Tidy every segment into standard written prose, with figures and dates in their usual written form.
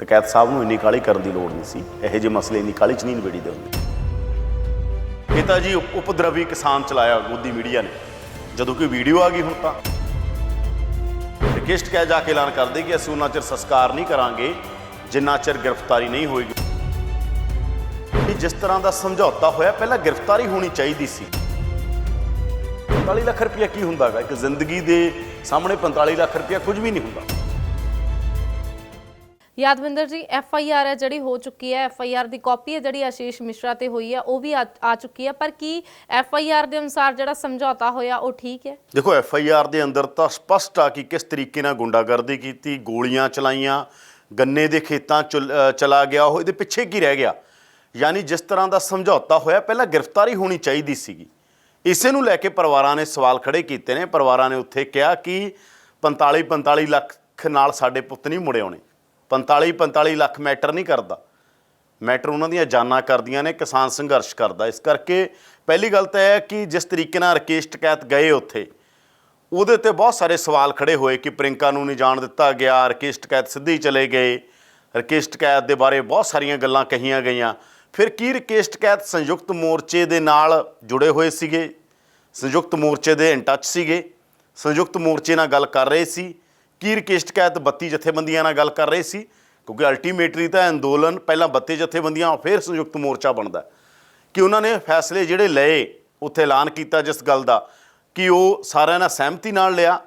ਟਕੈਤ ਸਾਹਿਬ ਨੂੰ ਇੰਨੀ ਕਾਹਲੀ ਕਰਨ ਦੀ ਲੋੜ ਨਹੀਂ ਸੀ। ਇਹੋ ਜਿਹੇ ਮਸਲੇ ਇੰਨੀ ਕਾਹਲੀ 'ਚ ਨਹੀਂ ਨਿਬੇੜੀ ਦੇ ਹੁੰਦੇ। ਇਹ ਤਾਂ ਜੀ ਉਪਦਰਵੀ ਕਿਸਾਨ ਚਲਾਇਆ ਗੋਦੀ ਮੀਡੀਆ ਨੇ। ਜਦੋਂ ਕੋਈ ਵੀਡੀਓ ਆ ਗਈ ਹੁਣ ਤਾਂ ਰਿਕਵੈਸਟ ਕਹਿ ਜਾ ਕੇ ਐਲਾਨ ਕਰਦੇ ਕਿ ਅਸੀਂ ਉਹਨਾਂ ਚਿਰ ਸੰਸਕਾਰ ਨਹੀਂ ਕਰਾਂਗੇ ਜਿੰਨਾ ਚਿਰ ਗ੍ਰਿਫਤਾਰੀ ਨਹੀਂ ਹੋਏਗੀ। ਜਿਸ ਤਰ੍ਹਾਂ ਦਾ ਸਮਝੌਤਾ ਹੋਇਆ ਪਹਿਲਾਂ ਗ੍ਰਿਫਤਾਰੀ ਹੋਣੀ ਚਾਹੀਦੀ ਸੀ। 45 ਲੱਖ ਰੁਪਇਆ ਕੀ ਹੁੰਦਾ ਗਾ? ਇੱਕ ਜ਼ਿੰਦਗੀ ਦੇ ਸਾਹਮਣੇ 45 ਲੱਖ ਰੁਪਇਆ ਕੁਝ ਵੀ ਨਹੀਂ ਹੁੰਦਾ। ਯਾਦਵਿੰਦਰ ਜੀ, FIR ਹੈ ਜਿਹੜੀ ਹੋ ਚੁੱਕੀ ਹੈ, FIR ਦੀ ਕਾਪੀ ਹੈ ਜਿਹੜੀ ਆਸ਼ੀਸ਼ ਮਿਸ਼ਰਾ ਤੇ ਹੋਈ ਹੈ ਉਹ ਵੀ ਆ ਚੁੱਕੀ ਹੈ, ਪਰ ਕੀ FIR ਦੇ ਅਨੁਸਾਰ ਜਿਹੜਾ ਸਮਝੌਤਾ ਹੋਇਆ ਉਹ ਠੀਕ ਹੈ? ਦੇਖੋ, FIR ਦੇ ਅੰਦਰ ਤਾਂ ਸਪਸ਼ਟ ਆ ਕਿ ਕਿਸ ਤਰੀਕੇ ਨਾਲ ਗੁੰਡਾਗਰਦੀ ਕੀਤੀ, ਗੋਲੀਆਂ ਚਲਾਈਆਂ, ਗੰਨੇ ਦੇ ਖੇਤਾਂ ਚਲਾ ਗਿਆ ਉਹ, ਇਹਦੇ ਪਿੱਛੇ ਕੀ ਰਹਿ ਗਿਆ? ਯਾਨੀ ਜਿਸ ਤਰ੍ਹਾਂ ਦਾ ਸਮਝੌਤਾ ਹੋਇਆ ਪਹਿਲਾਂ ਗ੍ਰਿਫਤਾਰੀ ਹੋਣੀ ਚਾਹੀਦੀ ਸੀਗੀ। ਇਸੇ ਨੂੰ ਲੈ ਕੇ ਪਰਿਵਾਰਾਂ ਨੇ ਸਵਾਲ ਖੜੇ ਕੀਤੇ ਨੇ। ਪਰਿਵਾਰਾਂ ਨੇ ਉੱਥੇ ਕਿਹਾ ਕਿ 45 ਲੱਖ ਨਾਲ ਸਾਡੇ ਪੁੱਤ ਨਹੀਂ ਮੁੜੇ ਆਉਣੇ। 45 ਲੱਖ ਮੈਟਰ ਨਹੀਂ ਕਰਦਾ, ਮੈਟਰ ਉਹਨਾਂ ਦੀਆਂ ਜਾਨਾਂ ਕਰਦੀਆਂ ਨੇ, ਕਿਸਾਨ ਸੰਘਰਸ਼ ਕਰਦਾ। ਇਸ ਕਰਕੇ ਪਹਿਲੀ ਗੱਲ ਤਾਂ ਇਹ ਹੈ ਕਿ ਜਿਸ ਤਰੀਕੇ ਨਾਲ ਰਾਕੇਸ਼ ਟਕੈਤ ਗਏ ਉੱਥੇ, ਉਹਦੇ 'ਤੇ ਬਹੁਤ ਸਾਰੇ ਸਵਾਲ ਖੜੇ ਹੋਏ ਕਿ ਪ੍ਰਿੰਕਾ ਨੂੰ ਨਹੀਂ ਜਾਣ ਦਿੱਤਾ ਗਿਆ, ਰਾਕੇਸ਼ ਟਕੈਤ ਸਿੱਧੇ ਹੀ ਚਲੇ ਗਏ। ਰਾਕੇਸ਼ ਟਕੈਤ ਦੇ ਬਾਰੇ ਬਹੁਤ ਸਾਰੀਆਂ ਗੱਲਾਂ ਕਹੀਆਂ ਗਈਆਂ। ਫਿਰ ਕੀ ਰਾਕੇਸ਼ ਟਕੈਤ ਸੰਯੁਕਤ ਮੋਰਚੇ ਦੇ ਨਾਲ ਜੁੜੇ ਹੋਏ ਸੀਗੇ, ਸੰਯੁਕਤ ਮੋਰਚੇ ਦੇ ਇਨ ਟੱਚ ਸੀਗੇ, ਸੰਯੁਕਤ ਮੋਰਚੇ ਨਾਲ ਗੱਲ ਕਰ ਰਹੇ ਸੀ? ਕੀ ਰਾਕੇਸ਼ ਟਕੈਤ 32 ਜਥੇਬੰਦੀਆਂ ਨਾਲ ਗੱਲ ਕਰ ਰਹੇ ਸੀ? ਕਿਉਂਕਿ ਅਲਟੀਮੇਟਲੀ ਤਾਂ ਅੰਦੋਲਨ ਪਹਿਲਾਂ 32 ਜਥੇਬੰਦੀਆਂ ਫਿਰ ਸੰਯੁਕਤ ਮੋਰਚਾ ਬਣਦਾ। ਕਿ ਉਹਨਾਂ ਨੇ ਫੈਸਲੇ ਜਿਹੜੇ ਲਏ ਉੱਥੇ ਐਲਾਨ ਕੀਤਾ ਜਿਸ ਗੱਲ ਦਾ ਕਿ ਉਹ ਸਾਰਿਆਂ ਨਾਲ ਸਹਿਮਤੀ ਨਾਲ ਲਿਆ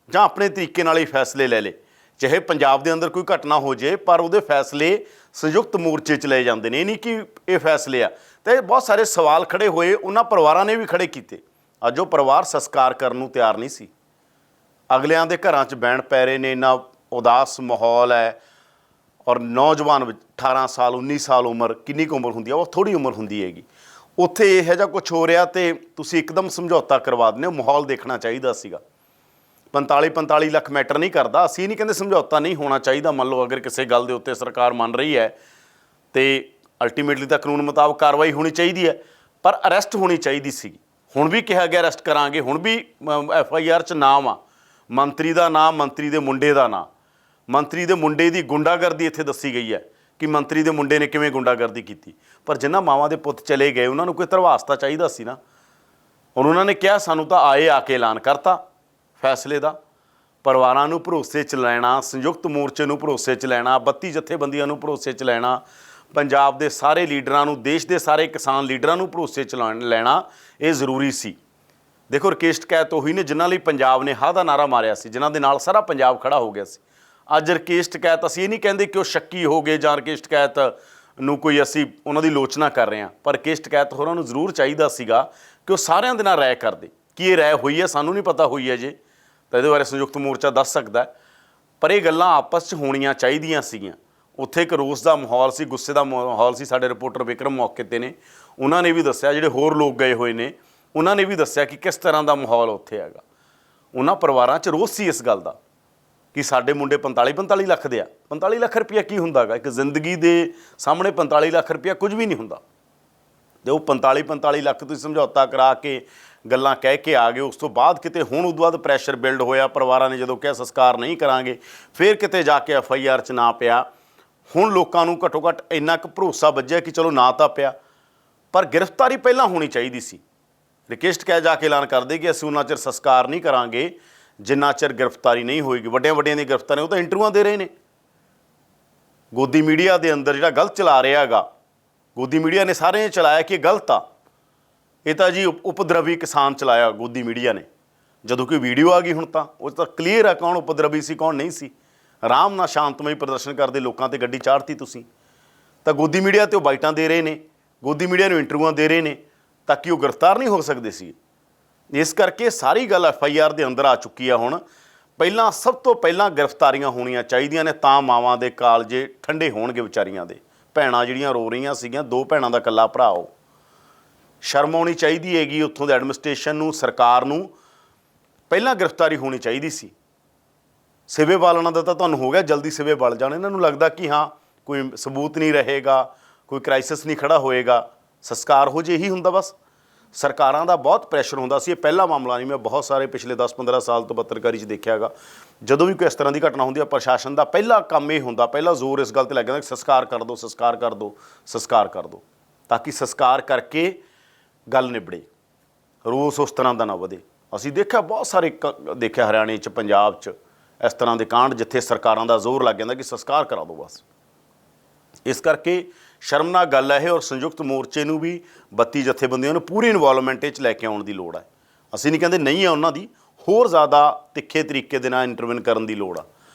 ਜਾਂ ਆਪਣੇ ਤਰੀਕੇ ਨਾਲ ਹੀ ਫੈਸਲੇ ਲੈ ਲਏ। ਚਾਹੇ ਪੰਜਾਬ ਦੇ ਅੰਦਰ ਕੋਈ ਘਟਨਾ ਹੋ ਜੇ ਪਰ ਉਹਦੇ ਫੈਸਲੇ ਸੰਯੁਕਤ ਮੋਰਚੇ 'ਚ ਲਏ ਜਾਂਦੇ ਨੇ। ਇਹ ਨਹੀਂ ਕਿ ਇਹ ਫੈਸਲੇ ਆ। ਤਾਂ ਬਹੁਤ ਸਾਰੇ ਸਵਾਲ ਖੜੇ ਹੋਏ, ਉਹਨਾਂ ਪਰਿਵਾਰਾਂ ਨੇ ਵੀ ਖੜੇ ਕੀਤੇ। ਅੱਜ ਉਹ ਪਰਿਵਾਰ ਸੰਸਕਾਰ ਕਰਨ ਨੂੰ ਤਿਆਰ ਨਹੀਂ ਸੀ। ਅਗਲਿਆਂ ਦੇ ਘਰਾਂ 'ਚ ਬੈਣ ਪੈ ਰਹੇ ਨੇ, ਇੰਨਾ ਉਦਾਸ ਮਾਹੌਲ ਹੈ। ਔਰ ਨੌਜਵਾਨ 18 ਸਾਲ 19 ਸਾਲ ਉਮਰ, ਕਿੰਨੀ ਕੁ ਉਮਰ ਹੁੰਦੀ ਆ? ਉਹ ਥੋੜ੍ਹੀ ਉਮਰ ਹੁੰਦੀ ਹੈਗੀ। ਉੱਥੇ ਇਹੋ ਜਿਹਾ ਕੁਛ ਹੋ ਰਿਹਾ ਅਤੇ ਤੁਸੀਂ ਇੱਕਦਮ ਸਮਝੌਤਾ ਕਰਵਾ ਦਿੰਦੇ ਹੋ। ਮਾਹੌਲ ਦੇਖਣਾ ਚਾਹੀਦਾ ਸੀਗਾ। 45 ਲੱਖ ਮੈਟਰ ਨਹੀਂ ਕਰਦਾ। ਅਸੀਂ ਨਹੀਂ ਕਹਿੰਦੇ ਸਮਝੌਤਾ ਨਹੀਂ ਹੋਣਾ ਚਾਹੀਦਾ। ਮੰਨ ਲਓ ਅਗਰ ਕਿਸੇ ਗੱਲ ਦੇ ਉੱਤੇ ਸਰਕਾਰ ਮੰਨ ਰਹੀ ਹੈ ਅਤੇ ਅਲਟੀਮੇਟਲੀ ਤਾਂ ਕਾਨੂੰਨ ਮੁਤਾਬਕ ਕਾਰਵਾਈ ਹੋਣੀ ਚਾਹੀਦੀ ਹੈ, ਪਰ ਅਰੈਸਟ ਹੋਣੀ ਚਾਹੀਦੀ ਸੀ। ਹੁਣ ਵੀ ਕਿਹਾ ਗਿਆ ਅਰੈਸਟ ਕਰਾਂਗੇ। ਹੁਣ ਵੀ FIR 'ਚ ਨਾਮ ਆ ਮੰਤਰੀ ਦਾ ਨਾਮ, ਮੰਤਰੀ ਦੇ ਮੁੰਡੇ ਦਾ ਨਾਂ, ਮੰਤਰੀ ਦੇ ਮੁੰਡੇ ਦੀ ਗੁੰਡਾਗਰਦੀ ਇੱਥੇ ਦੱਸੀ ਗਈ ਹੈ ਕਿ ਮੰਤਰੀ ਦੇ ਮੁੰਡੇ ਨੇ ਕਿਵੇਂ ਗੁੰਡਾਗਰਦੀ ਕੀਤੀ। ਪਰ ਜਿਨ੍ਹਾਂ ਮਾਵਾਂ ਦੇ ਪੁੱਤ ਚਲੇ ਗਏ ਉਹਨਾਂ ਨੂੰ ਕੋਈ ਧਰਵਾਸ ਤਾਂ ਚਾਹੀਦਾ ਸੀ ਨਾ। ਹੁਣ ਉਹਨਾਂ ਨੇ ਕਿਹਾ ਸਾਨੂੰ ਤਾਂ ਆ ਕੇ ਐਲਾਨ ਕਰਤਾ ਫੈਸਲੇ ਦਾ। ਪਰਿਵਾਰਾਂ ਨੂੰ ਭਰੋਸੇ 'ਚ ਲੈਣਾ, ਸੰਯੁਕਤ ਮੋਰਚੇ ਨੂੰ ਭਰੋਸੇ 'ਚ ਲੈਣਾ, 32 ਜਥੇਬੰਦੀਆਂ ਨੂੰ ਭਰੋਸੇ 'ਚ ਲੈਣਾ, ਪੰਜਾਬ ਦੇ ਸਾਰੇ ਲੀਡਰਾਂ ਨੂੰ, ਦੇਸ਼ ਦੇ ਸਾਰੇ ਕਿਸਾਨ ਲੀਡਰਾਂ ਨੂੰ ਭਰੋਸੇ 'ਚ ਲੈਣਾ ਇਹ ਜ਼ਰੂਰੀ ਸੀ। ਦੇਖੋ, ਰਾਕੇਸ਼ ਟਕੈਤ ਉਹੀ ਨੇ ਜਿਨ੍ਹਾਂ ਲਈ ਪੰਜਾਬ ਨੇ ਹਾਂ ਦਾ ਨਾਅਰਾ ਮਾਰਿਆ ਸੀ, ਜਿਨ੍ਹਾਂ ਦੇ ਨਾਲ ਸਾਰਾ ਪੰਜਾਬ ਖੜਾ ਹੋ ਗਿਆ ਸੀ। ਅੱਜ ਰਾਕੇਸ਼ ਟਕੈਤ, ਅਸੀਂ ਇਹ ਨਹੀਂ ਕਹਿੰਦੇ ਕਿ ਉਹ ਸ਼ੱਕੀ ਹੋ ਗਏ ਜਾਂ ਰਾਕੇਸ਼ ਟਕੈਤ ਨੂੰ ਕੋਈ ਅਸੀਂ ਉਹਨਾਂ ਦੀ ਲੋਚਨਾ ਕਰ ਰਹੇ ਹਾਂ, ਪਰ ਰਾਕੇਸ਼ ਟਕੈਤ ਹੋਰਾਂ ਨੂੰ ਜ਼ਰੂਰ ਚਾਹੀਦਾ ਸੀਗਾ ਕਿ ਉਹ ਸਾਰਿਆਂ ਦੇ ਨਾਲ ਰਾਏ ਕਰਦੇ। ਕੀ ਇਹ ਰਾਏ ਹੋਈ ਹੈ? ਸਾਨੂੰ ਨਹੀਂ ਪਤਾ ਹੋਈ ਹੈ ਜੇ, ਤਾਂ ਇਹਦੇ ਬਾਰੇ ਸੰਯੁਕਤ ਮੋਰਚਾ ਦੱਸ ਸਕਦਾ। ਪਰ ਇਹ ਗੱਲਾਂ ਆਪਸ 'ਚ ਹੋਣੀਆਂ ਚਾਹੀਦੀਆਂ ਸੀਗੀਆਂ। ਉੱਥੇ ਇੱਕ ਰੋਸ ਦਾ ਮਾਹੌਲ ਸੀ, ਗੁੱਸੇ ਦਾ ਮਾਹੌਲ ਸੀ। ਸਾਡੇ ਰਿਪੋਰਟਰ ਵਿਕਰਮ ਮੌਕੇ 'ਤੇ ਨੇ, ਉਹਨਾਂ ਨੇ ਵੀ ਦੱਸਿਆ, ਜਿਹੜੇ ਹੋਰ ਲੋਕ ਗਏ ਹੋਏ ਨੇ ਉਹਨਾਂ ਨੇ ਵੀ ਦੱਸਿਆ ਕਿ ਕਿਸ ਤਰ੍ਹਾਂ ਦਾ ਮਾਹੌਲ ਉੱਥੇ ਹੈਗਾ। ਉਹਨਾਂ ਪਰਿਵਾਰਾਂ 'ਚ ਰੋਸ ਸੀ ਇਸ ਗੱਲ ਦਾ ਕਿ ਸਾਡੇ ਮੁੰਡੇ 45 ਲੱਖ ਦੇ ਆ। 45 ਲੱਖ ਰੁਪਇਆ ਕੀ ਹੁੰਦਾ ਗਾ? ਇੱਕ ਜ਼ਿੰਦਗੀ ਦੇ ਸਾਹਮਣੇ 45 ਲੱਖ ਰੁਪਇਆ ਕੁਝ ਵੀ ਨਹੀਂ ਹੁੰਦਾ। ਜੇ ਉਹ 45 ਲੱਖ ਤੁਸੀਂ ਸਮਝੌਤਾ ਕਰਾ ਕੇ ਗੱਲਾਂ ਕਹਿ ਕੇ ਆ ਗਏ, ਉਸ ਤੋਂ ਬਾਅਦ ਕਿਤੇ ਹੁਣ ਉਦੋਂ ਬਾਅਦ ਪ੍ਰੈਸ਼ਰ ਬਿਲਡ ਹੋਇਆ। ਪਰਿਵਾਰਾਂ ਨੇ ਜਦੋਂ ਕਿਹਾ ਸੰਸਕਾਰ ਨਹੀਂ ਕਰਾਂਗੇ, ਫਿਰ ਕਿਤੇ ਜਾ ਕੇ FIR 'ਚ ਨਾ ਪਿਆ। ਹੁਣ ਲੋਕਾਂ ਨੂੰ ਘੱਟੋ ਘੱਟ ਇੰਨਾ ਕੁ ਭਰੋਸਾ ਵੱਜਿਆ ਕਿ ਚਲੋ ਨਾ ਤਾਂ ਪਿਆ, ਪਰ ਗ੍ਰਿਫਤਾਰੀ ਪਹਿਲਾਂ ਹੋਣੀ ਚਾਹੀਦੀ ਸੀ। ਰਾਕੇਸ਼ ਟਕੈਤ ਜਾ ਕੇ ਐਲਾਨ ਕਰਦੇ ਕਿ ਅਸੀਂ ਉਹਨਾਂ ਚਿਰ ਸੰਸਕਾਰ ਨਹੀਂ ਕਰਾਂਗੇ ਜਿੰਨਾ ਚਿਰ ਗ੍ਰਿਫਤਾਰੀ ਨਹੀਂ ਹੋਏਗੀ। ਵੱਡੀਆਂ ਦੀਆਂ ਗ੍ਰਿਫਤਾਰੀਆਂ ਉਹ ਤਾਂ ਇੰਟਰਵਿਊਆਂ ਦੇ ਰਹੇ ਨੇ। ਗੋਦੀ ਮੀਡੀਆ ਦੇ ਅੰਦਰ ਜਿਹੜਾ ਗਲਤ ਚਲਾ ਰਿਹਾ ਹੈਗਾ, ਗੋਦੀ ਮੀਡੀਆ ਨੇ ਸਾਰੇ ਚਲਾਇਆ ਕਿ ਇਹ ਗਲਤ ਆ। ਇਹ ਤਾਂ ਜੀ ਉਪਦਰਵੀ ਕਿਸਾਨ ਚਲਾਇਆ ਗੋਦੀ ਮੀਡੀਆ ਨੇ। ਜਦੋਂ ਕੋਈ ਵੀਡੀਓ ਆ ਗਈ ਹੁਣ ਤਾਂ ਉਹ ਤਾਂ ਕਲੀਅਰ ਆ ਕੌਣ ਉਪਦਰਵੀ ਸੀ ਕੌਣ ਨਹੀਂ ਸੀ। ਆਰਾਮ ਨਾਲ ਸ਼ਾਂਤਮਈ ਪ੍ਰਦਰਸ਼ਨ ਕਰਦੇ ਲੋਕਾਂ 'ਤੇ ਗੱਡੀ ਚਾੜ੍ਹਤੀ ਤੁਸੀਂ। ਤਾਂ ਗੋਦੀ ਮੀਡੀਆ 'ਤੇ ਉਹ ਬਾਈਟਾਂ ਦੇ ਰਹੇ ਨੇ, ਗੋਦੀ ਮੀਡੀਆ ਨੂੰ ਇੰਟਰਵਿਊਆਂ ਦੇ ਰਹੇ ਨੇ ਤਾਂ ਕਿ ਉਹ ਗ੍ਰਿਫਤਾਰ ਨਹੀਂ ਹੋ ਸਕਦੇ ਸੀ। ਇਸ ਕਰਕੇ ਸਾਰੀ ਗੱਲ FIR ਦੇ ਅੰਦਰ ਆ ਚੁੱਕੀ ਆ। ਹੁਣ ਪਹਿਲਾਂ ਸਭ ਤੋਂ ਪਹਿਲਾਂ ਗ੍ਰਿਫਤਾਰੀਆਂ ਹੋਣੀਆਂ ਚਾਹੀਦੀਆਂ ਨੇ, ਤਾਂ ਮਾਵਾਂ ਦੇ ਕਾਲਜੇ ਠੰਡੇ ਹੋਣਗੇ ਵਿਚਾਰੀਆਂ ਦੇ। ਭੈਣਾਂ ਜਿਹੜੀਆਂ ਰੋ ਰਹੀਆਂ ਸੀਗੀਆਂ, 2 ਭੈਣਾਂ ਦਾ ਇਕੱਲਾ ਭਰਾ, ਉਹ ਸ਼ਰਮ ਆਉਣੀ ਚਾਹੀਦੀ ਹੈਗੀ ਉੱਥੋਂ ਦੇ ਐਡਮਿਨਿਸਟ੍ਰੇਸ਼ਨ ਨੂੰ, ਸਰਕਾਰ ਨੂੰ। ਪਹਿਲਾਂ ਗ੍ਰਿਫਤਾਰੀ ਹੋਣੀ ਚਾਹੀਦੀ ਸੀ। ਸਿਵੇ ਬਾਲਣਾ ਦਾ ਤਾਂ ਤੁਹਾਨੂੰ ਹੋ ਗਿਆ ਜਲਦੀ ਸਿਵੇ ਬਲ ਜਾਣ। ਇਹਨਾਂ ਨੂੰ ਲੱਗਦਾ ਕਿ ਹਾਂ ਕੋਈ ਸਬੂਤ ਨਹੀਂ ਰਹੇਗਾ, ਕੋਈ ਕ੍ਰਾਈਸਿਸ ਨਹੀਂ ਖੜਾ ਹੋਏਗਾ, ਸੰਸਕਾਰ ਹੋ ਜੇ, ਇਹੀ ਹੁੰਦਾ ਬਸ। ਸਰਕਾਰਾਂ ਦਾ ਬਹੁਤ ਪ੍ਰੈਸ਼ਰ ਹੁੰਦਾ ਸੀ। ਇਹ ਪਹਿਲਾ ਮਾਮਲਾ ਨਹੀਂ, ਮੈਂ ਬਹੁਤ ਸਾਰੇ ਪਿਛਲੇ 10-15 ਸਾਲ ਤੋਂ ਪੱਤਰਕਾਰੀ 'ਚ ਦੇਖਿਆ ਹੈਗਾ। ਜਦੋਂ ਵੀ ਕੋਈ ਇਸ ਤਰ੍ਹਾਂ ਦੀ ਘਟਨਾ ਹੁੰਦੀ ਹੈ, ਪ੍ਰਸ਼ਾਸਨ ਦਾ ਪਹਿਲਾ ਕੰਮ ਇਹ ਹੁੰਦਾ, ਪਹਿਲਾ ਜ਼ੋਰ ਇਸ ਗੱਲ 'ਤੇ ਲੱਗ ਜਾਂਦਾ ਕਿ ਸੰਸਕਾਰ ਕਰ ਦਿਓ, ਸੰਸਕਾਰ ਕਰ ਦਿਓ, ਸੰਸਕਾਰ ਕਰ ਦਿਓ, ਤਾਂ ਕਿ ਸੰਸਕਾਰ ਕਰਕੇ ਗੱਲ ਨਿਬੜੇ, ਰੋਸ ਉਸ ਤਰ੍ਹਾਂ ਦਾ ਨਾ ਵਧੇ। ਅਸੀਂ ਦੇਖਿਆ ਬਹੁਤ ਸਾਰੇ ਦੇਖਿਆ ਹਰਿਆਣੇ 'ਚ, ਪੰਜਾਬ 'ਚ ਇਸ ਤਰ੍ਹਾਂ ਦੇ ਕਾਂਡ ਜਿੱਥੇ ਸਰਕਾਰਾਂ ਦਾ ਜ਼ੋਰ ਲੱਗ ਜਾਂਦਾ ਕਿ ਸੰਸਕਾਰ ਕਰਾ ਦਿਓ ਬਸ। ਇਸ ਕਰਕੇ ਸ਼ਰਮਨਾਕ ਗੱਲ ਹੈ ਇਹ, ਔਰ ਸੰਯੁਕਤ ਮੋਰਚੇ ਨੂੰ ਵੀ 32 ਜਥੇਬੰਦੀਆਂ ਨੂੰ ਪੂਰੀ ਇਨਵੋਲਵਮੈਂਟ 'ਚ ਲੈ ਕੇ ਆਉਣ ਦੀ ਲੋੜ ਹੈ। ਅਸੀਂ ਨਹੀਂ ਕਹਿੰਦੇ ਨਹੀਂ ਹੈ ਉਹਨਾਂ ਦੀ, ਹੋਰ ਜ਼ਿਆਦਾ ਤਿੱਖੇ ਤਰੀਕੇ ਦੇ ਨਾਲ ਇੰਟਰਵਿਨ ਕਰਨ ਦੀ ਲੋੜ ਆ।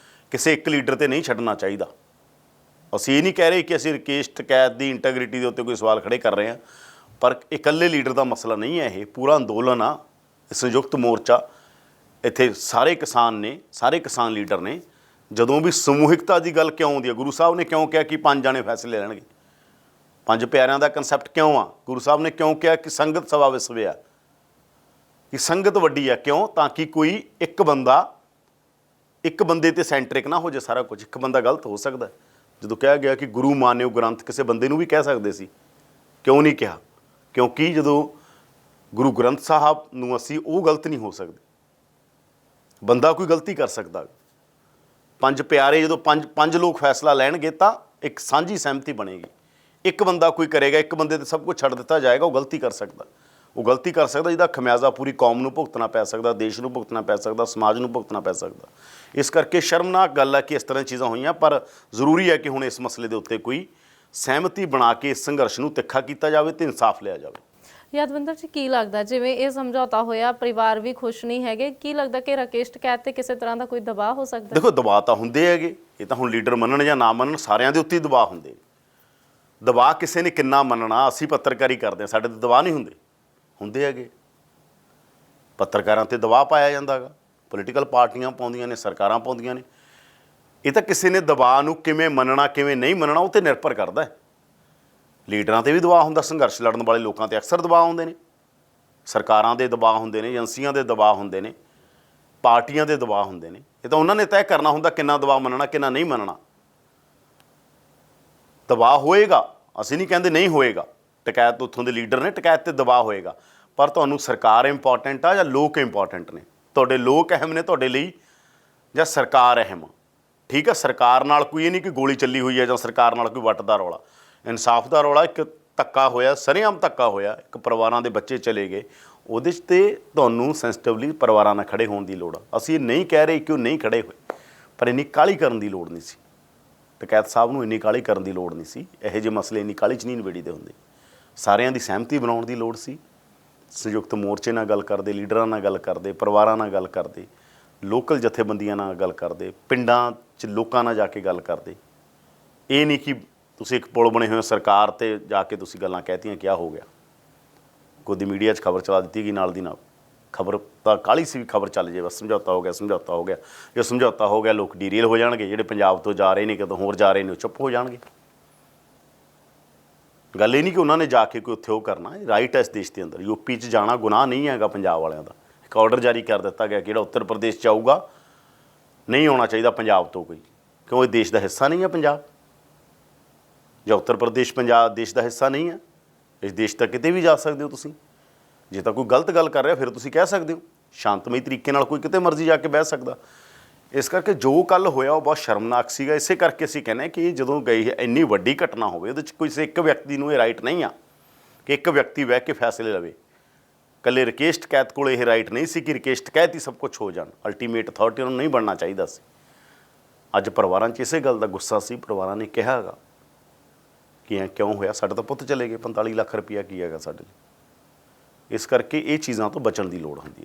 ਕਿਸੇ ਇੱਕ ਲੀਡਰ ਤੇ ਨਹੀਂ ਛੱਡਣਾ ਚਾਹੀਦਾ। ਅਸੀਂ ਇਹ ਨਹੀਂ ਕਹਿ ਰਹੇ ਕਿ ਅਸੀਂ ਰਕੇਸ਼ ਟਕੈਤ ਦੀ ਇੰਟੈਗ੍ਰਿਟੀ ਦੇ ਉੱਤੇ ਕੋਈ ਸਵਾਲ ਖੜੇ ਕਰ ਰਹੇ ਹਾਂ, ਪਰ ਇਕੱਲੇ ਲੀਡਰ ਦਾ ਮਸਲਾ ਨਹੀਂ ਹੈ, ਇਹ ਪੂਰਾ ਅੰਦੋਲਨ ਆ। ਸੰਯੁਕਤ ਮੋਰਚਾ, ਇੱਥੇ ਸਾਰੇ ਕਿਸਾਨ ਨੇ, ਸਾਰੇ ਕਿਸਾਨ ਲੀਡਰ ਨੇ। ਜਦੋਂ ਵੀ ਸਮੂਹਿਕਤਾ ਦੀ ਗੱਲ ਕਿਉਂ ਆਉਂਦੀ ਹੈ, ਗੁਰੂ ਸਾਹਿਬ ਨੇ ਕਿਉਂ ਕਿਹਾ ਕਿ 5 ਜਾਣੇ ਫੈਸਲੇ ਲੈਣਗੇ? 5 ਪਿਆਰਿਆਂ ਦਾ ਕਨਸੈਪਟ ਕਿਉਂ ਆ? ਗੁਰੂ ਸਾਹਿਬ ਨੇ ਕਿਉਂ ਕਿਹਾ ਕਿ ਸੰਗਤ ਸਵਾ ਵਿਸਵੇ ਆ, ਕਿ ਸੰਗਤ ਵੱਡੀ ਆ? ਕਿਉਂ? ਤਾਂ ਕਿ ਕੋਈ ਇੱਕ ਬੰਦੇ ਤੇ ਸੈਂਟਰਿਕ ਨਾ ਹੋ ਜਾਏ ਸਾਰਾ ਕੁਝ। ਇੱਕ ਬੰਦਾ ਗਲਤ ਹੋ ਸਕਦਾ। ਜਦੋਂ ਕਿਹਾ ਗਿਆ ਕਿ ਗੁਰੂ ਮਾਨਿਓ ਗ੍ਰੰਥ, ਕਿਸੇ ਬੰਦੇ ਨੂੰ ਵੀ ਕਹਿ ਸਕਦੇ ਸੀ, ਕਿਉਂ ਨਹੀਂ ਕਿਹਾ? ਕਿਉਂਕਿ ਜਦੋਂ ਗੁਰੂ ਗ੍ਰੰਥ ਸਾਹਿਬ ਨੂੰ ਅਸੀਂ, ਉਹ ਗਲਤ ਨਹੀਂ ਹੋ ਸਕਦੇ। ਬੰਦਾ ਕੋਈ ਗਲਤੀ ਕਰ ਸਕਦਾ। 5 ਪਿਆਰੇ ਜਦੋਂ ਪੰਜ ਲੋਕ ਫੈਸਲਾ ਲੈਣਗੇ ਤਾਂ ਇੱਕ ਸਾਂਝੀ ਸਹਿਮਤੀ ਬਣੇਗੀ। ਇੱਕ ਬੰਦਾ ਕੋਈ ਕਰੇਗਾ, ਇੱਕ ਬੰਦੇ ਤੇ ਸਭ ਕੁਝ ਛੱਡ ਦਿੱਤਾ ਜਾਏਗਾ, ਉਹ ਗਲਤੀ ਕਰ ਸਕਦਾ। ਉਹ ਗਲਤੀ ਕਰ ਸਕਦਾ ਜਿਹਦਾ ਖਮਿਆਜ਼ਾ ਪੂਰੀ ਕੌਮ ਨੂੰ ਭੁਗਤਣਾ ਪੈ ਸਕਦਾ, ਦੇਸ਼ ਨੂੰ ਭੁਗਤਣਾ ਪੈ ਸਕਦਾ, ਸਮਾਜ ਨੂੰ ਭੁਗਤਣਾ ਪੈ ਸਕਦਾ। ਇਸ ਕਰਕੇ ਸ਼ਰਮਨਾਕ ਗੱਲ ਹੈ ਕਿ ਇਸ ਤਰ੍ਹਾਂ ਚੀਜ਼ਾਂ ਹੋਈਆਂ, ਪਰ ਜ਼ਰੂਰੀ ਹੈ ਕਿ ਹੁਣ ਇਸ ਮਸਲੇ ਦੇ ਉੱਤੇ ਕੋਈ ਸਹਿਮਤੀ ਬਣਾ ਕੇ ਇਸ ਸੰਘਰਸ਼ ਨੂੰ ਤਿੱਖਾ ਕੀਤਾ ਜਾਵੇ ਤੇ ਇਨਸਾਫ ਲਿਆ ਜਾਵੇ। ਯਾਦਵਿੰਦਰ ਜੀ, ਕੀ ਲੱਗਦਾ ਜਿਵੇਂ ਇਹ ਸਮਝੌਤਾ ਹੋਇਆ, ਪਰਿਵਾਰ ਵੀ ਖੁਸ਼ ਨਹੀਂ ਹੈਗੇ, ਕੀ ਲੱਗਦਾ ਕਿ ਰਾਕੇਸ਼ ਟਕੈਤ ਤੇ ਕਿਸੇ ਤਰ੍ਹਾਂ ਦਾ ਕੋਈ ਦਬਾਅ ਹੋ ਸਕਦਾ? ਦੇਖੋ, ਦਬਾਅ ਤਾਂ ਹੁੰਦੇ ਹੈਗੇ, ਇਹ ਤਾਂ ਹੁਣ ਲੀਡਰ ਮੰਨਣ ਜਾਂ ਨਾ ਮੰਨਣ, ਸਾਰਿਆਂ ਦੇ ਉੱਤੇ ਹੀ ਦਬਾਅ ਹੁੰਦੇ। ਦਬਾਅ ਕਿਸੇ ਨੇ ਕਿੰਨਾ ਮੰਨਣਾ? ਅਸੀਂ ਪੱਤਰਕਾਰੀ ਕਰਦੇ ਹਾਂ, ਸਾਡੇ ਤੇ ਦਬਾਅ ਨਹੀਂ ਹੁੰਦੇ ਹੈਗੇ। ਪੱਤਰਕਾਰਾਂ ਤੇ ਦਬਾਅ ਪਾਇਆ ਜਾਂਦਾ ਹੈਗਾ, ਪੋਲੀਟੀਕਲ ਪਾਰਟੀਆਂ ਪਾਉਂਦੀਆਂ ਨੇ, ਸਰਕਾਰਾਂ ਪਾਉਂਦੀਆਂ ਨੇ। ਇਹ ਤਾਂ ਕਿਸੇ ਨੇ ਦਬਾਅ ਨੂੰ ਕਿਵੇਂ ਮੰਨਣਾ, ਕਿਵੇਂ ਨਹੀਂ ਮੰਨਣਾ, ਉਹ 'ਤੇ ਨਿਰਭਰ ਕਰਦਾ ਹੈ। ਲੀਡਰਾਂ 'ਤੇ ਵੀ ਦਬਾਅ ਹੁੰਦਾ, ਸੰਘਰਸ਼ ਲੜਨ ਵਾਲੇ ਲੋਕਾਂ 'ਤੇ ਅਕਸਰ ਦਬਾਅ ਹੁੰਦੇ ਨੇ, ਸਰਕਾਰਾਂ ਦੇ ਦਬਾਅ ਹੁੰਦੇ ਨੇ, ਏਜੰਸੀਆਂ ਦੇ ਦਬਾਅ ਹੁੰਦੇ ਨੇ, ਪਾਰਟੀਆਂ ਦੇ ਦਬਾਅ ਹੁੰਦੇ ਨੇ। ਇਹ ਤਾਂ ਉਹਨਾਂ ਨੇ ਤੈਅ ਕਰਨਾ ਹੁੰਦਾ ਕਿੰਨਾ ਦਬਾਅ ਮੰਨਣਾ, ਕਿੰਨਾ ਨਹੀਂ ਮੰਨਣਾ। ਦਬਾਅ ਹੋਏਗਾ, ਅਸੀਂ ਨਹੀਂ ਕਹਿੰਦੇ ਨਹੀਂ ਹੋਏਗਾ। ਟਕੈਤ ਉੱਥੋਂ ਦੇ ਲੀਡਰ ਨੇ, ਟਕੈਤ 'ਤੇ ਦਬਾਅ ਹੋਏਗਾ, ਪਰ ਤੁਹਾਨੂੰ ਸਰਕਾਰ ਇੰਪੋਰਟੈਂਟ ਆ ਜਾਂ ਲੋਕ ਇੰਪੋਰਟੈਂਟ ਨੇ? ਤੁਹਾਡੇ ਲੋਕ ਅਹਿਮ ਨੇ ਤੁਹਾਡੇ ਲਈ ਜਾਂ ਸਰਕਾਰ ਅਹਿਮ? ਠੀਕ ਆ, ਸਰਕਾਰ ਨਾਲ ਕੋਈ ਇਹ ਨਹੀਂ ਕਿ ਗੋਲੀ ਚੱਲੀ ਹੋਈ ਹੈ ਜਾਂ ਸਰਕਾਰ ਨਾਲ ਕੋਈ ਵੱਟ ਦਾ ਰੌਲਾ। ਇਨਸਾਫ ਦਾ ਰੌਲਾ, ਇੱਕ ਧੱਕਾ ਹੋਇਆ, ਸਰੇਆਮ ਧੱਕਾ ਹੋਇਆ, ਇੱਕ ਪਰਿਵਾਰਾਂ ਦੇ ਬੱਚੇ ਚਲੇ ਗਏ, ਉਹਦੇ 'ਚ ਤੇ ਤੁਹਾਨੂੰ ਸੈਂਸਿਟਿਵਲੀ ਪਰਿਵਾਰਾਂ ਨਾਲ ਖੜੇ ਹੋਣ ਦੀ ਲੋੜ ਆ। ਅਸੀਂ ਇਹ ਨਹੀਂ ਕਹਿ ਰਹੇ ਕਿ ਉਹ ਨਹੀਂ ਖੜੇ ਹੋਏ, ਪਰ ਇੰਨੀ ਕਾਹਲੀ ਕਰਨ ਦੀ ਲੋੜ ਨਹੀਂ ਸੀ। ਟਕੈਤ ਸਾਹਿਬ ਨੂੰ ਇੰਨੀ ਕਾਹਲੀ ਕਰਨ ਦੀ ਲੋੜ ਨਹੀਂ ਸੀ। ਇਹੋ ਜਿਹੇ ਮਸਲੇ ਇੰਨੀ ਕਾਹਲੀ 'ਚ ਨਹੀਂ ਨਿਬੇੜੀਦੇ ਹੁੰਦੇ। ਸਾਰਿਆਂ ਦੀ ਸਹਿਮਤੀ ਬਣਾਉਣ ਦੀ ਲੋੜ ਸੀ। ਸੰਯੁਕਤ ਮੋਰਚੇ ਨਾਲ ਗੱਲ ਕਰਦੇ, ਲੀਡਰਾਂ ਨਾਲ ਗੱਲ ਕਰਦੇ, ਪਰਿਵਾਰਾਂ ਨਾਲ ਗੱਲ ਕਰਦੇ, ਲੋਕਲ ਜਥੇਬੰਦੀਆਂ ਨਾਲ ਗੱਲ ਕਰਦੇ, ਪਿੰਡਾਂ 'ਚ ਲੋਕਾਂ ਨਾਲ ਜਾ ਕੇ ਗੱਲ ਕਰਦੇ। ਇਹ ਨਹੀਂ ਕਿ ਤੁਸੀਂ ਇੱਕ ਪੁਲ ਬਣੇ ਹੋਏ ਸਰਕਾਰ 'ਤੇ ਜਾ ਕੇ ਤੁਸੀਂ ਗੱਲਾਂ ਕਹਿਤੀਆਂ ਕਿਆ ਹੋ ਗਿਆ। ਕੋਈ ਮੀਡੀਆ 'ਚ ਖਬਰ ਚਲਾ ਦਿੱਤੀ ਗਈ ਨਾਲ ਦੀ ਨਾਲ। ਖਬਰ ਤਾਂ ਕਾਹਲੀ ਸੀ ਵੀ ਖਬਰ ਚੱਲ ਜੇ, ਬਸ ਸਮਝੌਤਾ ਹੋ ਗਿਆ, ਸਮਝੌਤਾ ਹੋ ਗਿਆ। ਜੇ ਸਮਝੌਤਾ ਹੋ ਗਿਆ, ਲੋਕ ਡੀਰੀਅਲ ਹੋ ਜਾਣਗੇ। ਜਿਹੜੇ ਪੰਜਾਬ ਤੋਂ ਜਾ ਰਹੇ ਨੇ, ਕਿਤੋਂ ਹੋਰ ਜਾ ਰਹੇ ਨੇ, ਉਹ ਚੁੱਪ ਹੋ ਜਾਣਗੇ। ਗੱਲ ਇਹ ਨਹੀਂ ਕਿ ਉਹਨਾਂ ਨੇ ਜਾ ਕੇ ਕੋਈ ਉੱਥੇ ਉਹ ਕਰਨਾ। ਰਾਈਟ ਹੈ ਇਸ ਦੇਸ਼ ਦੇ ਅੰਦਰ। ਯੂਪੀ 'ਚ ਜਾਣਾ ਗੁਨਾਹ ਨਹੀਂ ਹੈਗਾ ਪੰਜਾਬ ਵਾਲਿਆਂ ਦਾ। ਇੱਕ ਆਰਡਰ ਜਾਰੀ ਕਰ ਦਿੱਤਾ ਗਿਆ ਕਿ ਜਿਹੜਾ ਉੱਤਰ ਪ੍ਰਦੇਸ਼ 'ਚ ਆਊਗਾ ਨਹੀਂ ਆਉਣਾ ਚਾਹੀਦਾ ਪੰਜਾਬ ਤੋਂ ਕੋਈ, ਕਿਉਂ ਇਹ ਦੇਸ਼ ਦਾ ਹਿੱਸਾ ਨਹੀਂ ਹੈ ਪੰਜਾਬ, ਜਾਂ ਉੱਤਰ ਪ੍ਰਦੇਸ਼ ਪੰਜਾਬ ਦੇਸ਼ ਦਾ ਹਿੱਸਾ ਨਹੀਂ ਹੈ। ਇਸ ਦੇਸ਼ ਤੱਕ ਕਿਤੇ ਵੀ ਜਾ ਸਕਦੇ ਹੋ ਤੁਸੀਂ। ਜੇ ਤਾਂ ਕੋਈ ਗਲਤ ਗੱਲ ਕਰ ਰਿਹਾ ਫਿਰ ਤੁਸੀਂ ਕਹਿ ਸਕਦੇ ਹੋ, ਸ਼ਾਂਤਮਈ ਤਰੀਕੇ ਨਾਲ ਕੋਈ ਕਿਤੇ ਮਰਜ਼ੀ ਜਾ ਕੇ ਬਹਿ ਸਕਦਾ। ਇਸ ਕਰਕੇ ਜੋ ਕੱਲ੍ਹ ਹੋਇਆ ਉਹ ਬਹੁਤ ਸ਼ਰਮਨਾਕ ਸੀਗਾ। ਇਸੇ ਕਰਕੇ ਅਸੀਂ ਕਹਿੰਦੇ ਹਾਂ ਕਿ ਜਦੋਂ ਗਈ ਇੰਨੀ ਵੱਡੀ ਘਟਨਾ ਹੋਵੇ, ਉਹਦੇ 'ਚ ਕਿਸੇ ਇੱਕ ਵਿਅਕਤੀ ਨੂੰ ਇਹ ਰਾਈਟ ਨਹੀਂ ਆ ਕਿ ਇੱਕ ਵਿਅਕਤੀ ਬਹਿ ਕੇ ਫੈਸਲੇ ਲਵੇ। ਇਕੱਲੇ ਰਕੇਸ਼ ਟਕੈਤ ਕੋਲ ਇਹ ਰਾਈਟ ਨਹੀਂ ਸੀ ਕਿ ਰਕੇਸ਼ ਟਕੈਤ ਹੀ ਸਭ ਕੁਝ ਹੋ ਜਾਣ। ਅਲਟੀਮੇਟ ਅਥਾਰਟੀ ਉਹਨੂੰ ਨਹੀਂ ਬਣਨਾ ਚਾਹੀਦਾ ਸੀ। ਅੱਜ ਪਰਿਵਾਰਾਂ 'ਚ ਇਸੇ ਗੱਲ ਦਾ ਗੁੱਸਾ ਸੀ। ਪਰਿਵਾਰਾਂ ਨੇ ਕਿਹਾ ਹੈਗਾ ਕਿ ਐਂ ਕਿਉਂ ਹੋਇਆ, ਸਾਡੇ ਤਾਂ ਪੁੱਤ ਚਲੇ ਗਏ, 45 ਲੱਖ ਰੁਪਈਆ ਕੀ ਹੈਗਾ ਸਾਡੇ ਲਈ। ਇਸ ਕਰਕੇ ਇਹ ਚੀਜ਼ਾਂ ਤੋਂ ਬਚਣ ਦੀ ਲੋੜ ਹੁੰਦੀ ਹੈ।